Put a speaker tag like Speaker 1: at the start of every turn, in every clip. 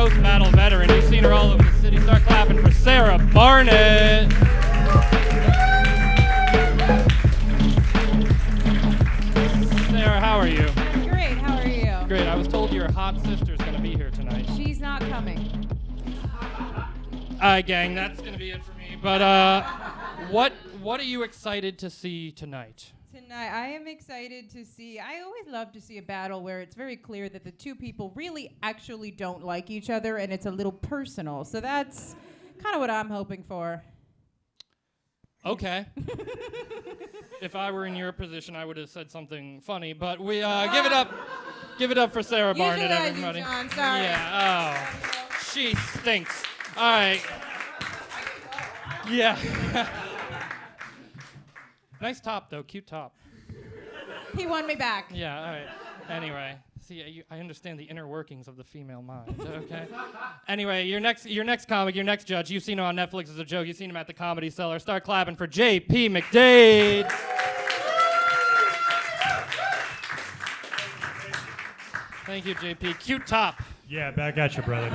Speaker 1: Roast Battle veteran. You've seen her all over the city. Start clapping for Sarah Barnitt. Sarah, how are you?
Speaker 2: Great, how are you?
Speaker 1: Great. I was told your hot sister's going to be here tonight.
Speaker 2: She's not coming.
Speaker 1: Gang, that's going to be it for me. But what are you excited to see tonight?
Speaker 2: Tonight, I am excited to see, I always love to see a battle where it's very clear that the two people really actually don't like each other and it's a little personal. So that's kind of what I'm hoping for.
Speaker 1: Okay. If I were in your position, I would have said something funny, but we give it up for Sarah Barnett, everybody.
Speaker 2: John, sorry.
Speaker 1: Yeah. Oh, she stinks. All right. Yeah. Nice top, though. Cute top.
Speaker 2: He won me back.
Speaker 1: Yeah, all right. Anyway, see, I understand the inner workings of the female mind, okay? Anyway, your next comic, your next judge, you've seen him on Netflix as a joke. You've seen him at the Comedy Cellar. Start clapping for J.P. McDade. Thank you, J.P. Cute top.
Speaker 3: Yeah, back at you, brother.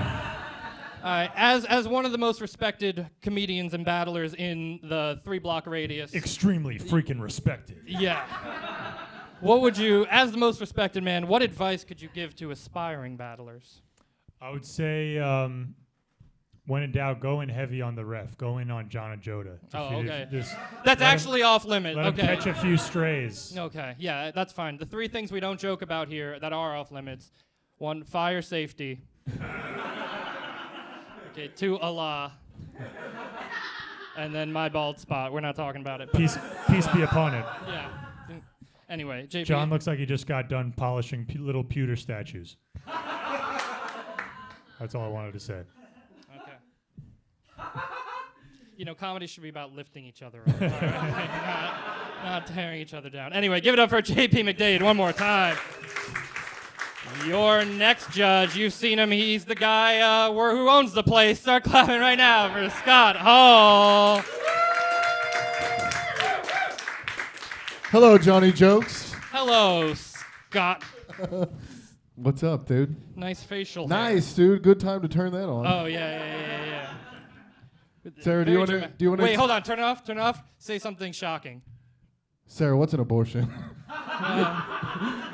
Speaker 1: As one of the most respected comedians and battlers in the 3-block radius.
Speaker 3: Extremely freaking respected.
Speaker 1: Yeah. What would you, as the most respected man, what advice could you give to aspiring battlers?
Speaker 3: I would say, when in doubt, go in heavy on the ref. Go in on John and Joda.
Speaker 1: Oh, okay. That's actually off limit.
Speaker 3: Let him catch a few strays.
Speaker 1: Okay, yeah, that's fine. The 3 things we don't joke about here that are off limits. 1, fire safety. Okay, 2, Allah. And then my bald spot. We're not talking about it.
Speaker 3: Peace be upon it.
Speaker 1: Yeah. Anyway, JP.
Speaker 3: John looks like he just got done polishing little pewter statues. That's all I wanted to say.
Speaker 1: Okay. You know, comedy should be about lifting each other up. not tearing each other down. Anyway, give it up for J.P. McDade one more time. Your next judge, you've seen him. He's the guy who owns the place. Start clapping right now for Scott Hall.
Speaker 4: Hello, Johnny Jokes.
Speaker 1: Hello, Scott.
Speaker 4: What's up, dude?
Speaker 1: Nice facial hair.
Speaker 4: Nice, dude. Good time to turn that on.
Speaker 1: Oh, yeah.
Speaker 4: Sarah, do you want to?
Speaker 1: Wait, hold on. Turn it off. Say something shocking.
Speaker 4: Sarah, what's an abortion?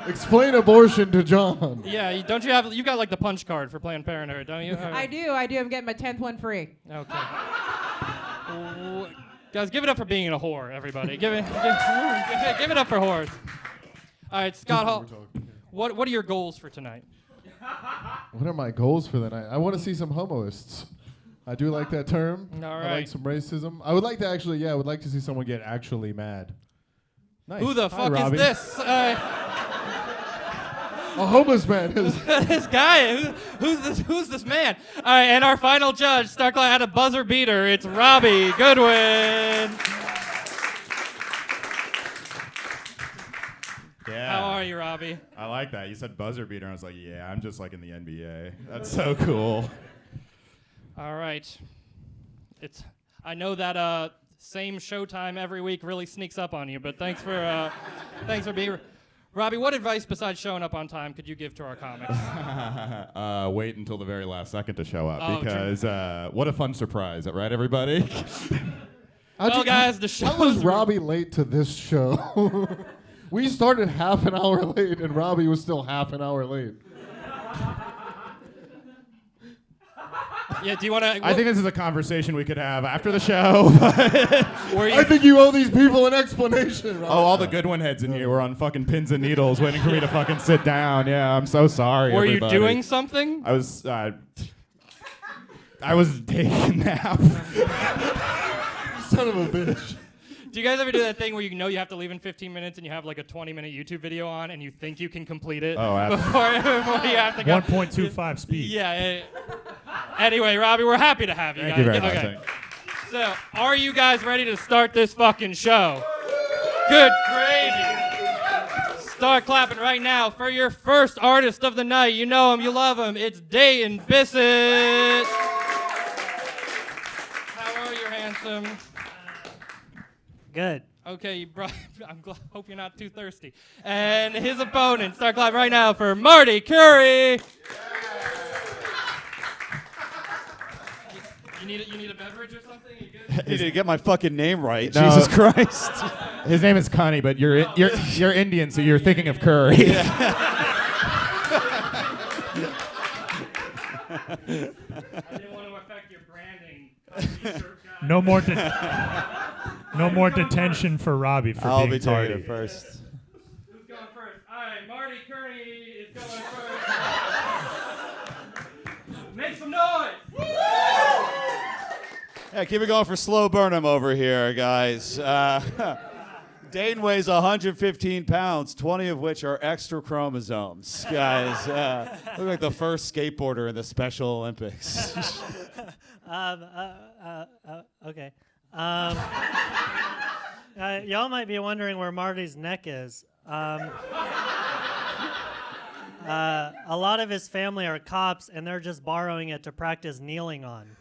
Speaker 4: Explain abortion to John.
Speaker 1: Yeah, you got like the punch card for Planned Parenthood, don't you?
Speaker 2: I do. I'm getting my 10th one free.
Speaker 1: Okay. Guys, give it up for being a whore, everybody. Give it up for whores. All right, Scott Hall, what are your goals for tonight?
Speaker 4: What are my goals for the night? I want to see some homoists. I do like that term.
Speaker 1: All right.
Speaker 4: I like some racism. I would like to I would like to see someone get actually mad. Nice.
Speaker 1: Who the fuck
Speaker 4: Robbie.
Speaker 1: is this?
Speaker 4: A homeless man.
Speaker 1: This guy. Who's this man? All right, and our final judge, Starclaw had a buzzer beater. It's Robbie Goodwin.
Speaker 5: Yeah.
Speaker 1: How are you, Robbie?
Speaker 5: I like that. You said buzzer beater. I was like, yeah, I'm just like in the NBA. That's so cool.
Speaker 1: All right. I know that same showtime every week really sneaks up on you, but thanks for being. Robbie, what advice besides showing up on time could you give to our comics?
Speaker 5: Wait until the very last second to show up because what a fun surprise, right, everybody?
Speaker 1: Guys, the show.
Speaker 4: How was Robbie late to this show? We started half an hour late, and Robbie was still half an hour late.
Speaker 1: Yeah, do you want to?
Speaker 5: I think this is a conversation we could have after the show.
Speaker 4: I think you owe these people an explanation, Robbie.
Speaker 5: Oh, all the Goodwin heads in here were on fucking pins and needles waiting for me to fucking sit down. Yeah, I'm so sorry,
Speaker 1: Were
Speaker 5: everybody.
Speaker 1: you doing something?
Speaker 5: I was taking a nap.
Speaker 4: Son of a bitch.
Speaker 1: Do you guys ever do that thing where you know you have to leave in 15 minutes and you have like a 20-minute YouTube video on and you think you can complete it before you have to go?
Speaker 3: 1.25 speed.
Speaker 1: Yeah. Anyway, Robbie, we're happy to have you.
Speaker 5: Thank
Speaker 1: guys.
Speaker 5: you very much.
Speaker 1: Okay. So, are you guys ready to start this fucking show? Good gravy. Start clapping right now for your first artist of the night. You know him, you love him. It's Dayton Bissett. How are you, handsome?
Speaker 6: Good.
Speaker 1: Okay, hope you're not too thirsty. And his opponent, start clapping right now for Marty Curry. You need a beverage or something? You good?
Speaker 6: You need to get my fucking name right.
Speaker 5: No.
Speaker 6: Jesus Christ.
Speaker 5: His name is Cunnie, but you're Indian, so you're thinking of curry.
Speaker 1: I didn't want to affect your branding.
Speaker 3: No more detention for Robbie for
Speaker 6: I'll
Speaker 3: being
Speaker 6: be taking
Speaker 3: tardy.
Speaker 6: it first.
Speaker 1: Who's going first? All right, Marty Cunnie is going first. Make some noise!
Speaker 6: Yeah, keep it going for Slow Burnham over here, guys. Dayton weighs 115 pounds, 20 of which are extra chromosomes. Guys, look like the first skateboarder in the Special Olympics.
Speaker 7: Okay. Y'all might be wondering where Marty's neck is. A lot of his family are cops, and they're just borrowing it to practice kneeling on.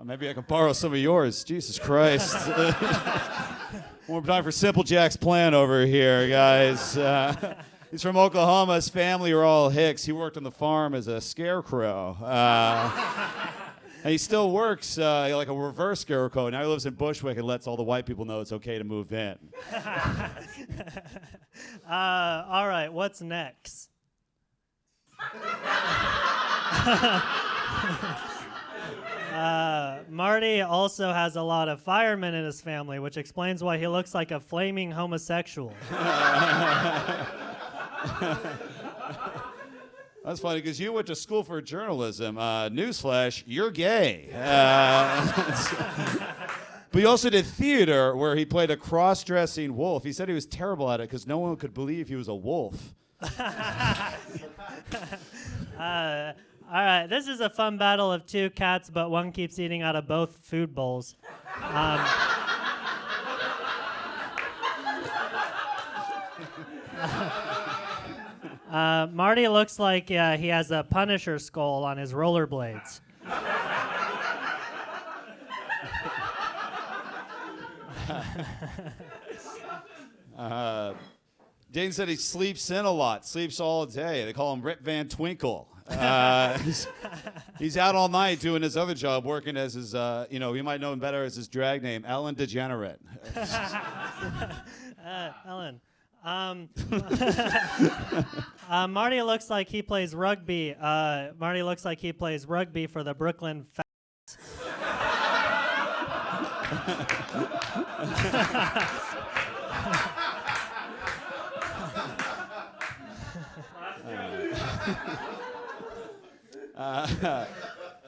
Speaker 6: Maybe I can borrow some of yours. Jesus Christ. One more time for Simple Jack's plan over here, guys. He's from Oklahoma. His family are all Hicks. He worked on the farm as a scarecrow. And he still works like a reverse scarecrow. Now he lives in Bushwick and lets all the white people know it's okay to move in.
Speaker 7: All right, what's next? Marty also has a lot of firemen in his family, which explains why he looks like a flaming homosexual.
Speaker 6: That's funny because you went to school for journalism. Newsflash, you're gay. But he also did theater where he played a cross-dressing wolf. He said he was terrible at it because no one could believe he was a wolf.
Speaker 7: All right, this is a fun battle of two cats, but one keeps eating out of both food bowls. Marty looks like he has a Punisher skull on his rollerblades.
Speaker 6: Dane said he sleeps in a lot, sleeps all day. They call him Rip Van Twinkle. He's out all night doing his other job, working as his, you might know him better as his drag name, Ellen DeGenerate.
Speaker 7: Ellen. Marty looks like he plays rugby. Marty looks like he plays rugby for the Brooklyn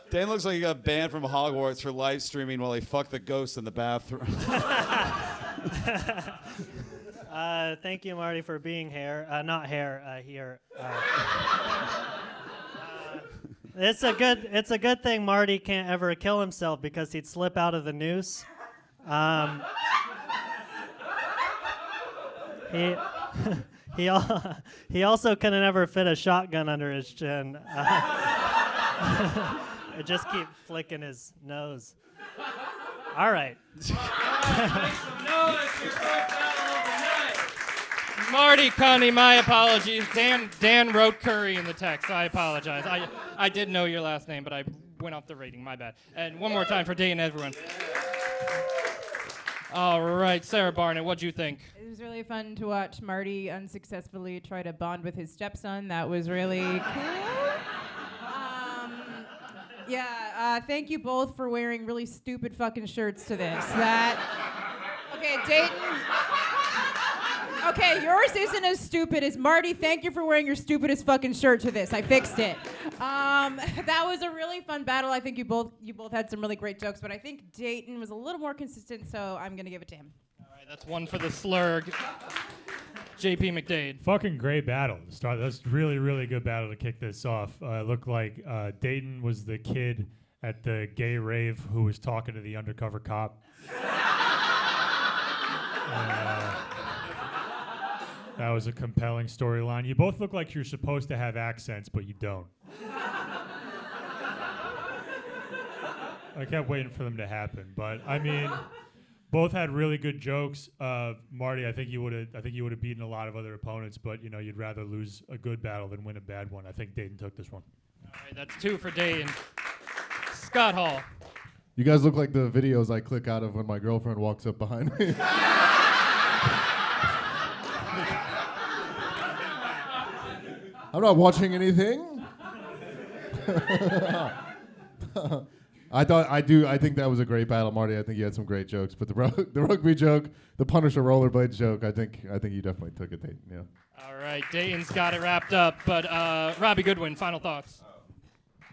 Speaker 6: Dane looks like he got banned from Hogwarts for live streaming while he fucked the ghost in the bathroom.
Speaker 7: Thank you, Marty, for being here. Not hair, here. It's a good thing Marty can't ever kill himself because he'd slip out of the noose. He also couldn't ever fit a shotgun under his chin. It just keep flicking his nose. All right.
Speaker 1: Make some noise for your first battle of the night. Marty Cunnie, my apologies. Dan wrote Curry in the text. I apologize. I did know your last name, but I went off the rating. My bad. And one more time for Dane, everyone. All right, Sarah Barnett, what'd you think?
Speaker 2: It was really fun to watch Marty unsuccessfully try to bond with his stepson. That was really cool. Thank you both for wearing really stupid fucking shirts to this. Okay, Dayton. Okay, yours isn't as stupid as Marty. Thank you for wearing your stupidest fucking shirt to this. I fixed it. That was a really fun battle. I think you both had some really great jokes, but I think Dayton was a little more consistent, so I'm gonna give it to him.
Speaker 1: All right, that's one for the slurg. JP McDade.
Speaker 3: Fucking great battle to start. That's really, really good battle to kick this off. It looked like Dayton was the kid at the gay rave who was talking to the undercover cop. That was a compelling storyline. You both look like you're supposed to have accents, but you don't. I kept waiting for them to happen, but I mean, Both had really good jokes. Marty, I think you would have beaten a lot of other opponents, but you'd rather lose a good battle than win a bad one. I think Dayton took this one.
Speaker 1: All right, that's 2 for Dayton. Scott Hall.
Speaker 4: You guys look like the videos I click out of when my girlfriend walks up behind me. I'm not watching anything. I think that was a great battle, Marty. I think you had some great jokes, but the rugby joke, the Punisher rollerblades joke, I think you definitely took it, Dayton. Yeah.
Speaker 1: All right, Dayton's got it wrapped up, but Robbie Goodwin, final thoughts.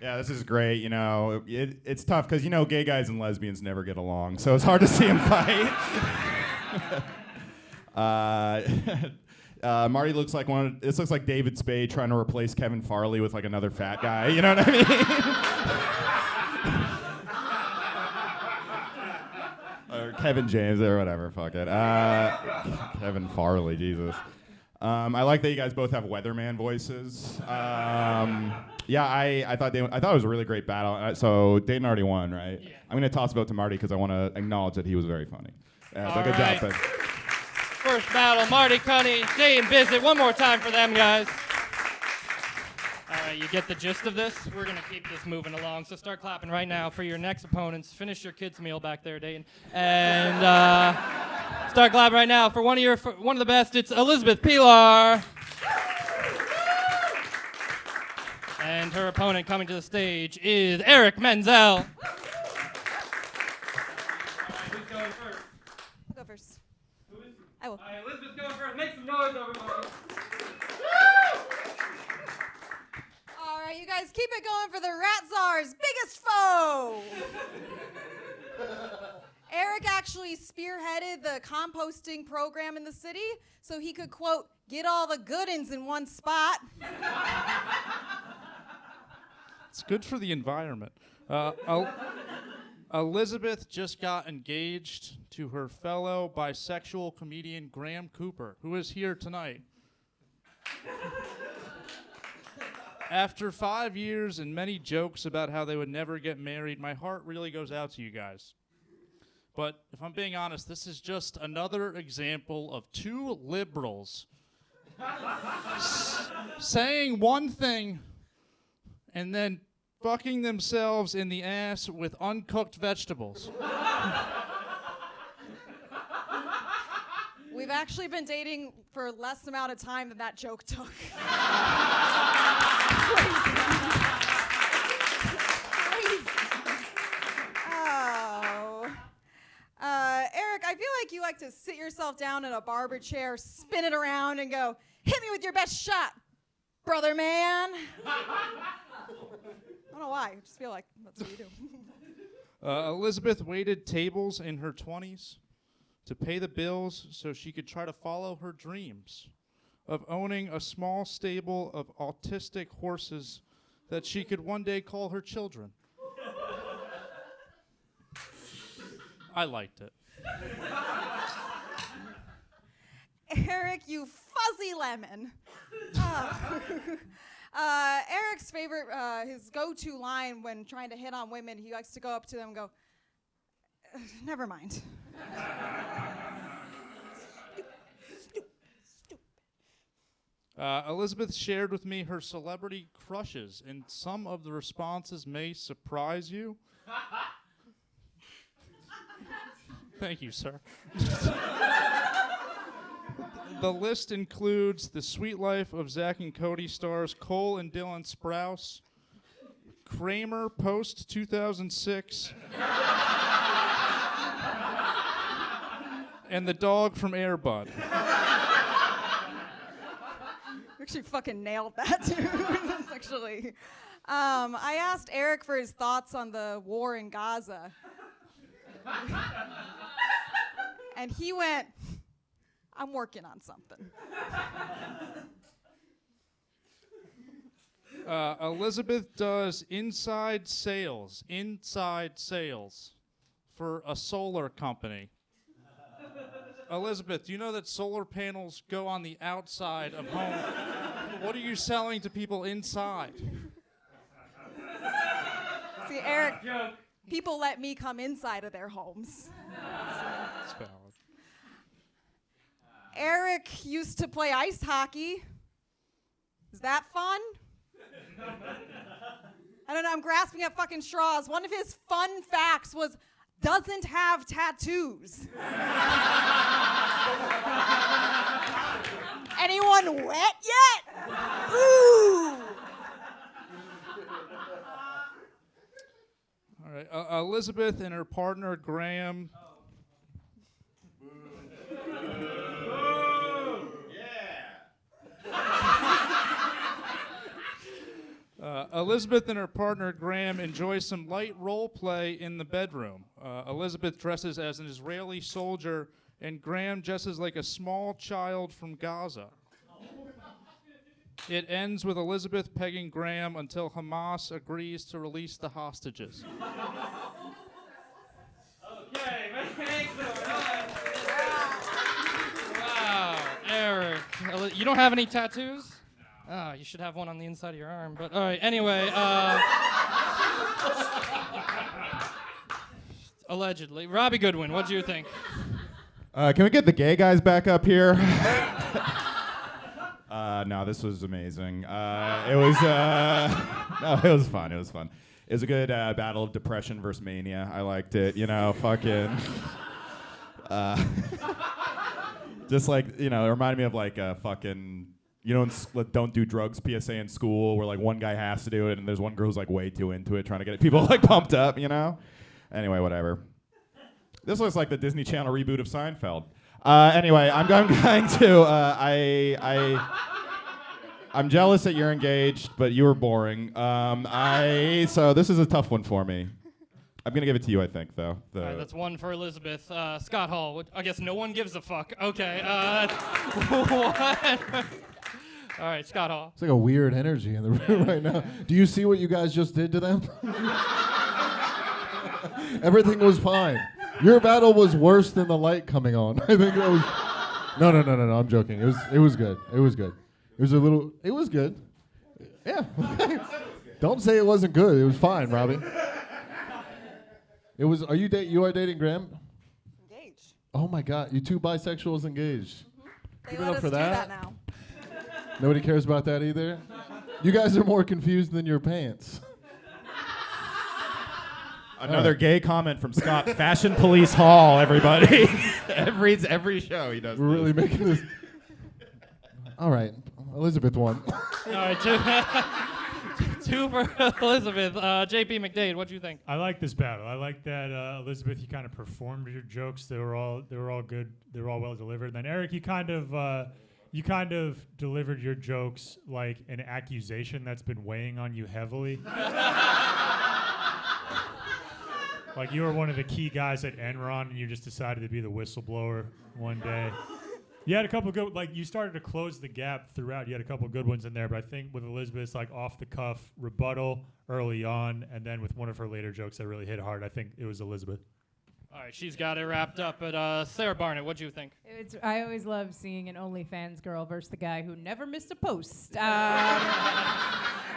Speaker 5: Yeah, this is great. It's tough because gay guys and lesbians never get along, so it's hard to see them fight. Marty looks like this looks like David Spade trying to replace Kevin Farley with like another fat guy. You know what I mean? Or Kevin James or whatever. Fuck it. Kevin Farley, Jesus. I like that you guys both have weatherman voices. Yeah, I thought it was a really great battle. So Dayton already won, right? Yeah. I'm gonna toss a vote to Marty because I want to acknowledge that he was very funny. But good job, thanks.
Speaker 1: First battle, Marty, Cunnie, Dane, Bissett. One more time for them, guys. All right, you get the gist of this? We're going to keep this moving along, so start clapping right now for your next opponents. Finish your kids' meal back there, Dayton. And start clapping right now for one of the best. It's Elizabeth Pilar. And her opponent coming to the stage is Eric Menzel. Who's going first?
Speaker 8: I'll go first.
Speaker 1: Who is?
Speaker 8: I will.
Speaker 1: All right, Elizabeth's going first. Make some noise, everybody.
Speaker 8: All right, you guys keep it going for the Rat Czar's biggest foe. Eric actually spearheaded the composting program in the city so he could, quote, get all the good uns in one spot.
Speaker 9: It's good for the environment. Elizabeth just got engaged to her fellow bisexual comedian Graham Cooper, who is here tonight. After 5 years and many jokes about how they would never get married, my heart really goes out to you guys. But if I'm being honest, this is just another example of two liberals saying one thing and then fucking themselves in the ass with uncooked vegetables.
Speaker 8: We've actually been dating for less amount of time than that joke took. Eric, I feel like you like to sit yourself down in a barber chair, spin it around, and go, hit me with your best shot, brother man. I don't know why. I just feel like that's what you do.
Speaker 9: Elizabeth waited tables in her 20s to pay the bills so she could try to follow her dreams of owning a small stable of autistic horses that she could one day call her children. I liked it.
Speaker 8: Eric, you fuzzy lemon. Eric's favorite, his go-to line when trying to hit on women, he likes to go up to them and go, never mind.
Speaker 9: Elizabeth shared with me her celebrity crushes, and some of the responses may surprise you. Thank you, sir. The list includes The Sweet Life of Zach and Cody stars Cole and Dylan Sprouse, Kramer post 2006, and the dog from Air Bud.
Speaker 8: Actually fucking nailed that, dude. That's actually. I asked Eric for his thoughts on the war in Gaza. And he went, I'm working on something.
Speaker 9: Elizabeth does inside sales for a solar company. Elizabeth, do you know that solar panels go on the outside of home? What are you selling to people inside?
Speaker 8: See, Eric, people let me come inside of their homes.
Speaker 9: It's valid.
Speaker 8: Eric used to play ice hockey. Is that fun? I don't know, I'm grasping at fucking straws. One of his fun facts was doesn't have tattoos. Anyone wet yet? Ooh.
Speaker 9: All right, Elizabeth and her partner Graham. Elizabeth and her partner Graham enjoy some light role play in the bedroom. Elizabeth dresses as an Israeli soldier, and Graham dresses like a small child from Gaza. It ends with Elizabeth pegging Graham until Hamas agrees to release the hostages.
Speaker 1: Okay, wow, Eric. You don't have any tattoos? Oh, you should have one on the inside of your arm. But all right, anyway. Allegedly. Robbie Goodwin, what do you think?
Speaker 5: Can we get the gay guys back up here? No, this was amazing. It was fun. It was fun. It was a good battle of depression versus mania. I liked it. You know, fucking. Just like, you know, it reminded me of like a fucking. You don't do drugs PSA in school where like one guy has to do it and there's one girl who's like way too into it trying to get people like pumped up, you know? Anyway, whatever. This looks like the Disney Channel reboot of Seinfeld. Anyway, I'm going to I'm jealous that you're engaged, but you were boring. So this is a tough one for me. I'm going to give it to you, I think, though.
Speaker 1: All right, that's one for Elizabeth. Scott Hall, I guess no one gives a fuck. Okay. What? All right, Scott Hall.
Speaker 4: It's like a weird energy in the room right now. Do you see what you guys just did to them? Everything was fine. Your battle was worse than the light coming on. I think that was. No. I'm joking. It was good. It was good. It was a little. It was good. Yeah. Don't say it wasn't good. It was fine, Robbie. It was. You are dating Graham?
Speaker 8: Engaged.
Speaker 4: Oh my God! You two bisexuals engaged.
Speaker 8: They
Speaker 4: Give it
Speaker 8: let
Speaker 4: up
Speaker 8: us
Speaker 4: for
Speaker 8: do
Speaker 4: that.
Speaker 8: that now.
Speaker 4: Nobody cares about that either. You guys are more confused than your pants.
Speaker 5: Another gay comment from Scott. Fashion Police Hall, everybody. every show he does.
Speaker 4: We're really making this. All right, Elizabeth won.
Speaker 1: All right, two for Elizabeth. JP McDade, what do you think?
Speaker 3: I like this battle. I like that Elizabeth, you kind of performed your jokes. They were all good. They were all well delivered. And then Eric, you kind of delivered your jokes like an accusation that's been weighing on you heavily. Like you were one of the key guys at Enron, and you just decided to be the whistleblower one day. You had a couple good, like you started to close the gap throughout. You had a couple good ones in there, but I think with Elizabeth's like off the cuff rebuttal early on, and then with one of her later jokes that really hit hard, I think it was Elizabeth.
Speaker 1: All right, she's got it wrapped up. But Sarah Barnett, what do you think?
Speaker 2: I always love seeing an OnlyFans girl versus the guy who never missed a post.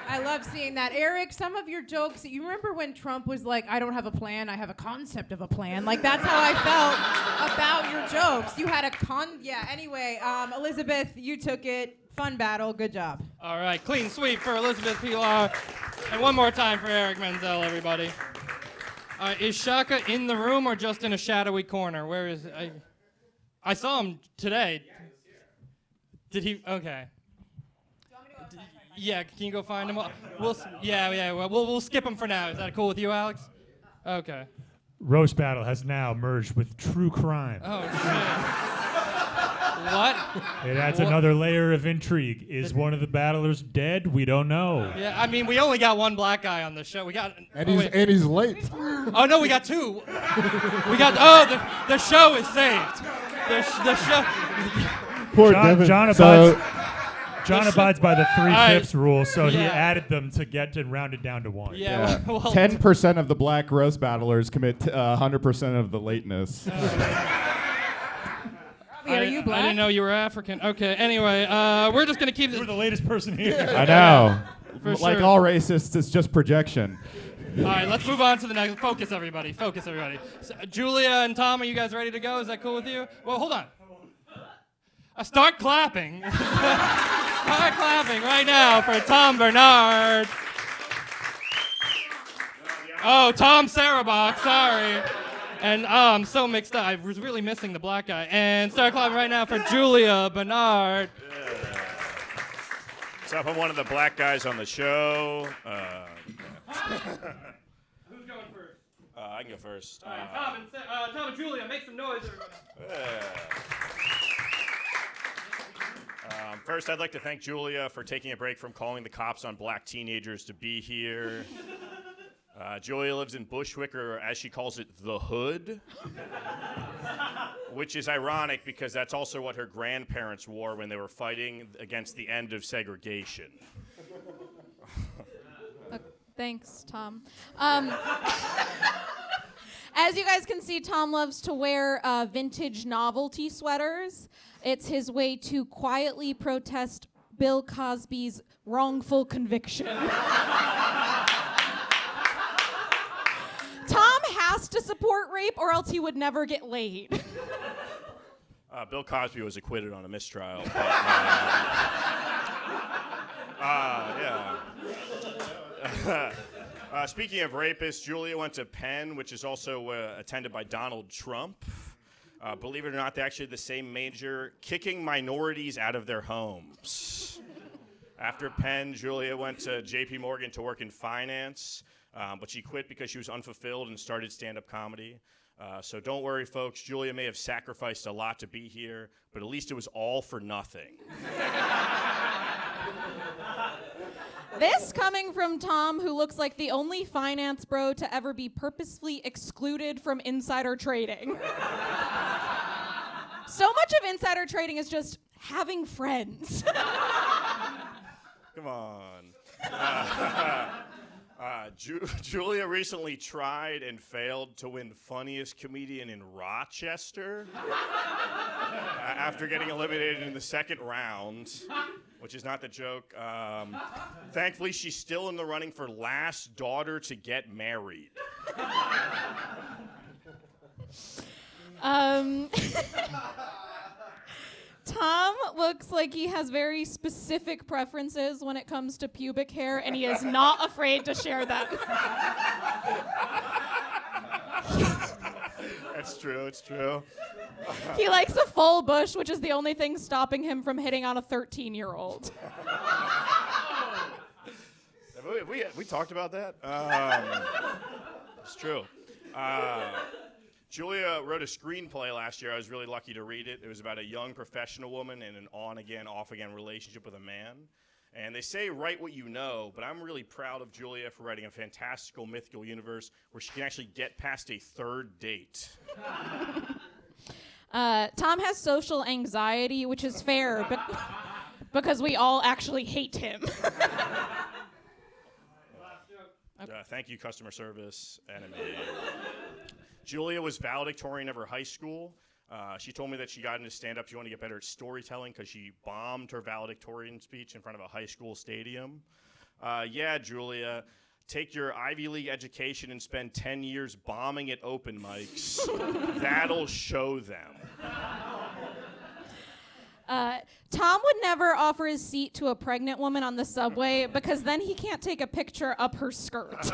Speaker 2: I love seeing that. Eric, some of your jokes, you remember when Trump was like, I don't have a plan, I have a concept of a plan. Like, that's how I felt about your jokes. You had anyway, Elizabeth, you took it. Fun battle, good job.
Speaker 1: All right, clean sweep for Elizabeth Pilar. And one more time for Eric Menzel, everybody. Is Shaka in the room or just in a shadowy corner? Where is I saw him today. Did he? Okay. Yeah, can you go find him? We'll skip him for now. Is that cool with you, Alex? Okay.
Speaker 3: Roast Battle has now merged with true crime.
Speaker 1: Oh, shit. What?
Speaker 3: It adds another layer of intrigue. Is one of the battlers dead? We don't know.
Speaker 1: Yeah, I mean, we only got one black guy on the show. We got.
Speaker 4: And he's late.
Speaker 1: Oh no, we got two. The show is saved. The show.
Speaker 3: Poor Devin. John abides by the 3/5 rule, so he added them to get to round it down to one.
Speaker 1: Yeah. Well,
Speaker 5: 10% of the black roast battlers commit 100% of the lateness.
Speaker 2: Are you black?
Speaker 1: I didn't know you were African. Okay, anyway, we're just going to keep this.
Speaker 3: You're the latest person here.
Speaker 5: I know.
Speaker 1: For
Speaker 5: Like
Speaker 1: sure.
Speaker 5: all racists, it's just projection.
Speaker 1: All right, let's move on to the next. Focus, everybody. Focus, everybody. So, Julia and Tom, are you guys ready to go? Is that cool with you? Well, hold on. Start clapping. Start clapping right now for Tom Barnard. Oh, Tom Sarabok, sorry. And I'm so mixed up. I was really missing the black guy. And start clapping right now for Julia Barnard.
Speaker 10: So I'm one of the black guys on the show.
Speaker 1: Who's going first?
Speaker 10: I can go first.
Speaker 1: All right, Tom and Julia, make some noise, everybody.
Speaker 10: First, I'd like to thank Julia for taking a break from calling the cops on black teenagers to be here. Julia lives in Bushwick, or as she calls it, the hood, which is ironic because that's also what her grandparents wore when they were fighting against the end of segregation.
Speaker 8: Thanks, Tom. As you guys can see, Tom loves to wear vintage novelty sweaters. It's his way to quietly protest Bill Cosby's wrongful conviction. Tom has to support rape or else he would never get laid.
Speaker 10: Bill Cosby was acquitted on a mistrial. But, speaking of rapists, Julia went to Penn, which is also attended by Donald Trump. Believe it or not, they're actually the same major, kicking minorities out of their homes. After Penn, Julia went to J.P. Morgan to work in finance, but she quit because she was unfulfilled and started stand-up comedy. So don't worry, folks. Julia may have sacrificed a lot to be here, but at least it was all for nothing.
Speaker 8: This coming from Tom, who looks like the only finance bro to ever be purposefully excluded from insider trading. So much of insider trading is just having friends.
Speaker 10: Come on. Julia recently tried and failed to win funniest comedian in Rochester after getting eliminated in the second round, which is not the joke. Thankfully, she's still in the running for last daughter to get married.
Speaker 8: Tom looks like he has very specific preferences when it comes to pubic hair, and he is not afraid to share them.
Speaker 10: That's true, it's true.
Speaker 8: He likes a full bush, which is the only thing stopping him from hitting on a 13-year-old.
Speaker 10: We talked about that? It's true. Julia wrote a screenplay last year. I was really lucky to read it. It was about a young professional woman in an on-again, off-again relationship with a man. And they say write what you know, but I'm really proud of Julia for writing a fantastical, mythical universe where she can actually get past a third date.
Speaker 8: Tom has social anxiety, which is fair, but because we all actually hate him.
Speaker 10: Thank you, customer service enemy. Julia was valedictorian of her high school. She told me that she got into stand-up. She wanted to get better at storytelling because she bombed her valedictorian speech in front of a high school stadium. Yeah, Julia, take your Ivy League education and spend 10 years bombing at open mics. That'll show them.
Speaker 8: Tom would never offer his seat to a pregnant woman on the subway because then he can't take a picture up her skirt.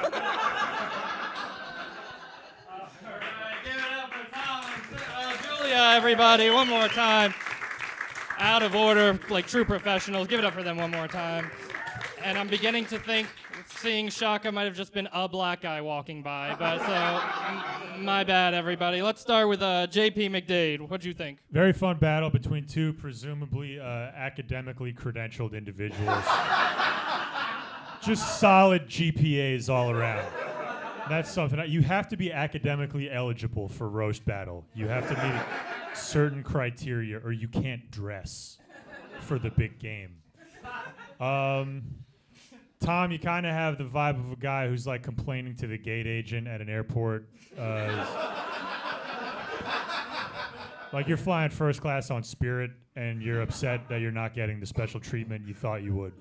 Speaker 1: Everybody, one more time. Out of order, like true professionals. Give it up for them one more time. And I'm beginning to think seeing Shaka might have just been a black guy walking by, but so my bad, everybody. Let's start with JP McDade. What'd you think?
Speaker 3: Very fun battle between two presumably academically credentialed individuals. Just solid GPAs all around. That's something. You have to be academically eligible for roast battle. You have to meet certain criteria, or you can't dress for the big game. Tom, you kind of have the vibe of a guy who's like complaining to the gate agent at an airport. Like you're flying first class on Spirit, and you're upset that you're not getting the special treatment you thought you would.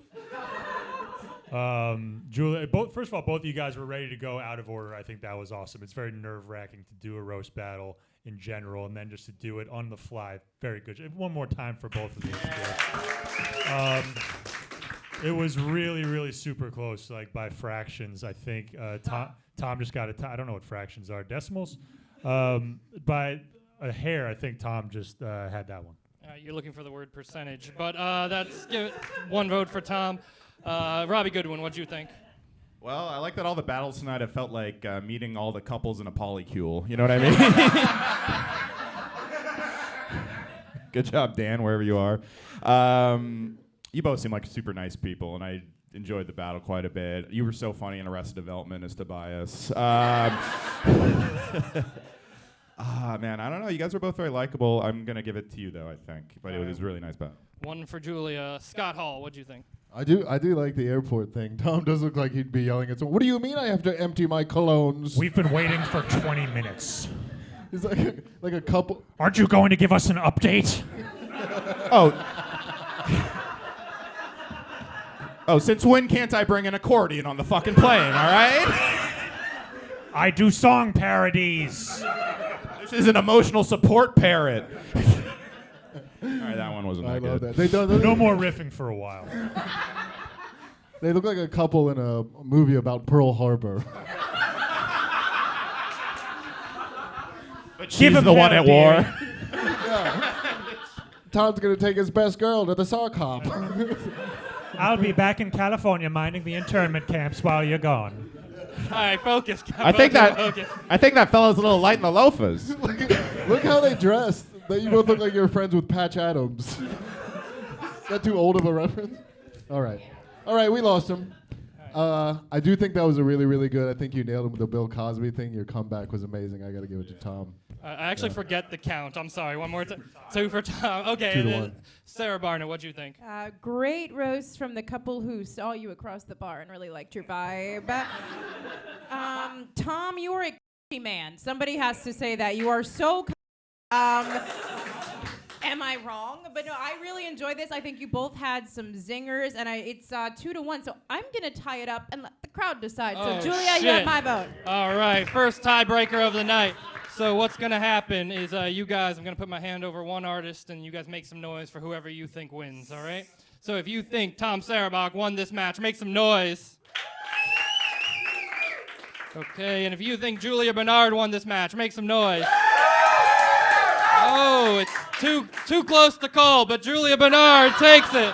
Speaker 3: Julia, first of all, both of you guys were ready to go out of order. I think that was awesome. It's very nerve-wracking to do a roast battle in general, and then just to do it on the fly. Very good. One more time for both of you. It was really, really super close, like by fractions. I think Tom just got I don't know what fractions are. Decimals? By a hair, I think Tom just had that one.
Speaker 1: You're looking for the word percentage, but that's give it one vote for Tom. Robbie Goodwin, what'd you think?
Speaker 5: Well, I like that all the battles tonight have felt like meeting all the couples in a polycule. You know what I mean? Good job, Dan, wherever you are. You both seem like super nice people, and I enjoyed the battle quite a bit. You were so funny in Arrested Development as Tobias. Man, I don't know. You guys were both very likable. I'm going to give it to you, though, I think. But it was a really nice battle.
Speaker 1: One for Julia. Scott Hall, what'd you think?
Speaker 4: I do like the airport thing. Tom does look like he'd be yelling at someone. What do you mean I have to empty my colognes?
Speaker 3: We've been waiting for 20 minutes.
Speaker 4: He's like a couple.
Speaker 3: Aren't you going to give us an update?
Speaker 5: Oh, since when can't I bring an accordion on the fucking plane, all right?
Speaker 3: I do song parodies.
Speaker 5: This is an emotional support parrot. All right, that one wasn't
Speaker 4: I
Speaker 5: that
Speaker 4: love
Speaker 5: good.
Speaker 4: that.
Speaker 3: No more riffing for a while.
Speaker 4: They look like a couple in a movie about Pearl Harbor.
Speaker 5: But she's the one at war.
Speaker 4: Yeah. Tom's gonna take his best girl to the sock hop.
Speaker 3: I'll be back in California minding the internment camps while you're gone.
Speaker 1: All right, focus.
Speaker 5: I think that fella's a little light in the loafers.
Speaker 4: Look how they dressed. You both look like you're friends with Patch Adams. Is that too old of a reference? All right, we lost him. I do think that was a really, really good. I think you nailed him with the Bill Cosby thing. Your comeback was amazing. I got to give it to Tom.
Speaker 1: I actually forget the count. I'm sorry. One more time. 2 for Tom. Okay.
Speaker 4: 2-1.
Speaker 1: Sarah Barnett, what'd you think?
Speaker 2: Great roast from the couple who saw you across the bar and really liked your vibe. Tom, you are a man. Somebody has to say that. You are so. Am I wrong? But no, I really enjoyed this. I think you both had some zingers, and it's 2-1. So I'm gonna tie it up and let the crowd decide. So Julia, you have my vote.
Speaker 1: All right, first tiebreaker of the night. So what's gonna happen is you guys, I'm gonna put my hand over one artist, and you guys make some noise for whoever you think wins. All right. So if you think Tom Sarabok won this match, make some noise. Okay, and if you think Julia Barnard won this match, make some noise. Oh, it's too close to call, but Julia Barnard takes it.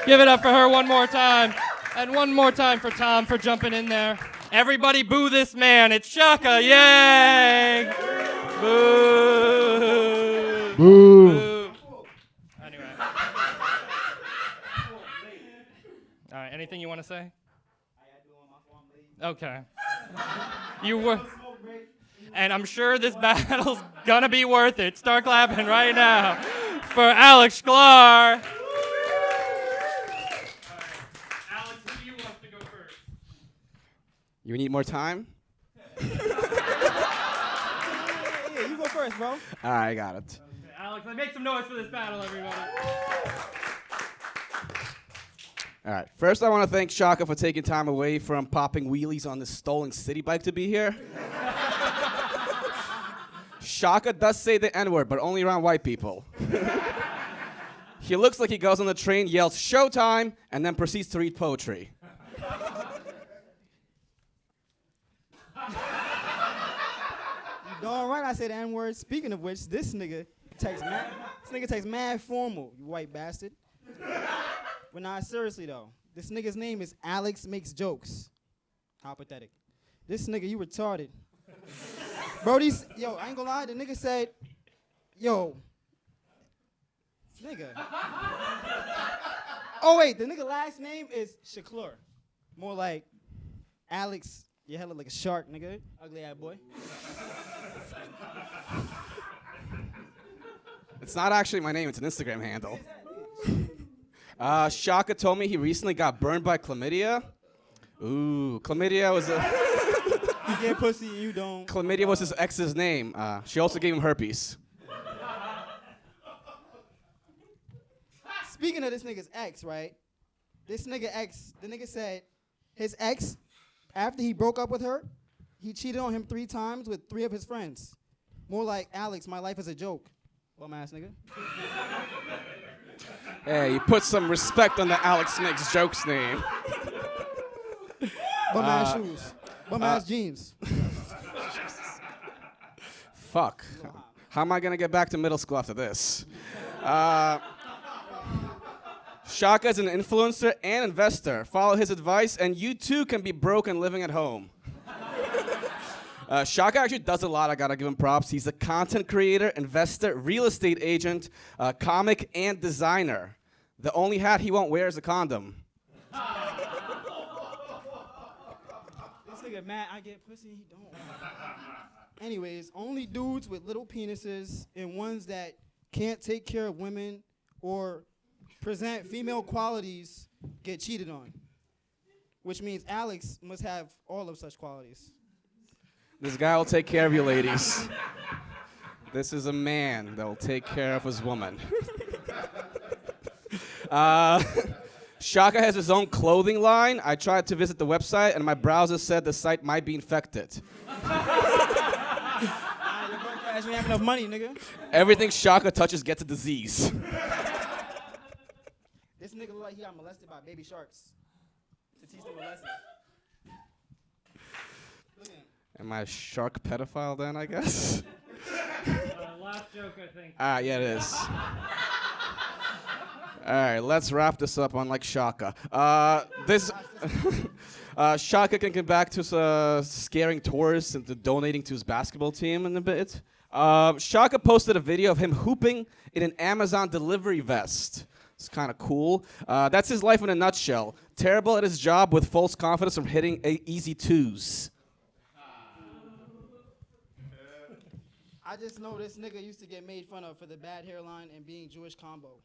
Speaker 1: Give it up for her one more time. And one more time for Tom for jumping in there. Everybody boo this man. It's Shaka. Yay! Boo!
Speaker 4: Boo!
Speaker 1: Boo. Anyway. All right, anything you want to say? Okay. You were... And I'm sure this battle's gonna be worth it. Start clapping right now for Alex Shklar. Alex, who do you want to go first?
Speaker 11: You need more time?
Speaker 12: Yeah, you go first, bro.
Speaker 11: All right, I got it.
Speaker 1: Okay, Alex, make some noise for this battle, everybody.
Speaker 11: All right. First, I want to thank Shaka for taking time away from popping wheelies on this stolen city bike to be here. Shaka does say the N-word, but only around white people. He looks like he goes on the train, yells "Showtime," and then proceeds to read poetry.
Speaker 12: You darn right I said the N-word. Speaking of which, this nigga takes mad formal, you white bastard. But nah, seriously though, this nigga's name is Alex Makes Jokes. How pathetic. This nigga, you retarded. Bro, yo, I ain't gonna lie, the nigga said, yo, nigga. Oh wait, the nigga last name is Shklar. More like Alex, your head look like a shark, nigga. Ugly ass boy.
Speaker 11: It's not actually my name, it's an Instagram handle. Shaka told me he recently got burned by chlamydia. Ooh, chlamydia was
Speaker 12: You get pussy and you don't.
Speaker 11: Chlamydia was his ex's name. She also gave him herpes.
Speaker 12: Speaking of this nigga's ex, right? This nigga ex, the nigga said, his ex, after he broke up with her, he cheated on him 3 times with 3 of his friends. More like Alex, my life is a joke. Bum ass nigga.
Speaker 11: Hey, you put some respect on the Alex Makes Jokes name.
Speaker 12: Bum ass shoes. Bum ass jeans.
Speaker 11: Fuck. How am I gonna get back to middle school after this? Shaka is an influencer and investor. Follow his advice, and you too can be broke and living at home. Shaka actually does a lot. I gotta give him props. He's a content creator, investor, real estate agent, comic, and designer. The only hat he won't wear is a condom.
Speaker 12: This nigga mad I get pussy, he don't. Anyways, only dudes with little penises and ones that can't take care of women or present female qualities get cheated on. Which means Alex must have all of such qualities.
Speaker 11: This guy will take care of you, ladies. This is a man that will take care of his woman. Shaka has his own clothing line. I tried to visit the website, and my browser said the site might be infected.
Speaker 12: We have enough money, nigga.
Speaker 11: Everything Shaka touches gets a disease.
Speaker 12: This nigga look like he got molested by baby sharks. To teach them a lesson.
Speaker 11: Am I a shark pedophile then, I guess?
Speaker 1: Last joke, I think.
Speaker 11: Yeah, it is. All right, let's wrap this up on like Shaka. Shaka can get back to scaring tourists into donating to his basketball team in a bit. Shaka posted a video of him hooping in an Amazon delivery vest. It's kind of cool. That's his life in a nutshell. Terrible at his job with false confidence from hitting easy 2s.
Speaker 12: I just know this nigga used to get made fun of for the bad hairline and being Jewish combo.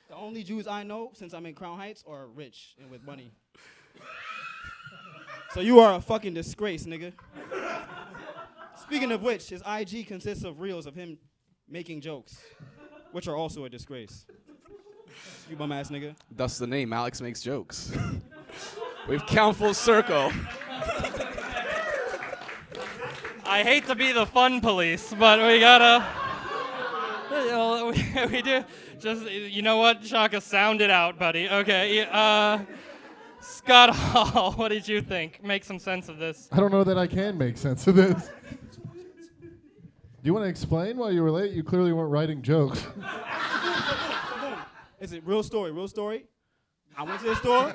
Speaker 12: The only Jews I know, since I'm in Crown Heights, are rich and with money. So you are a fucking disgrace, nigga. Speaking of which, his IG consists of reels of him making jokes, which are also a disgrace. You bum ass nigga.
Speaker 11: Thus the name, Alex Makes Jokes. We've come full circle.
Speaker 1: I hate to be the fun police, but we gotta. We do. Just, you know what, Shaka, sound it out, buddy. Okay. Scott Hall, what did you think? Make some sense of this.
Speaker 4: I don't know that I can make sense of this. Do you want to explain why you were late? You clearly weren't writing jokes.
Speaker 12: Is it real story? Real story? I went to the store.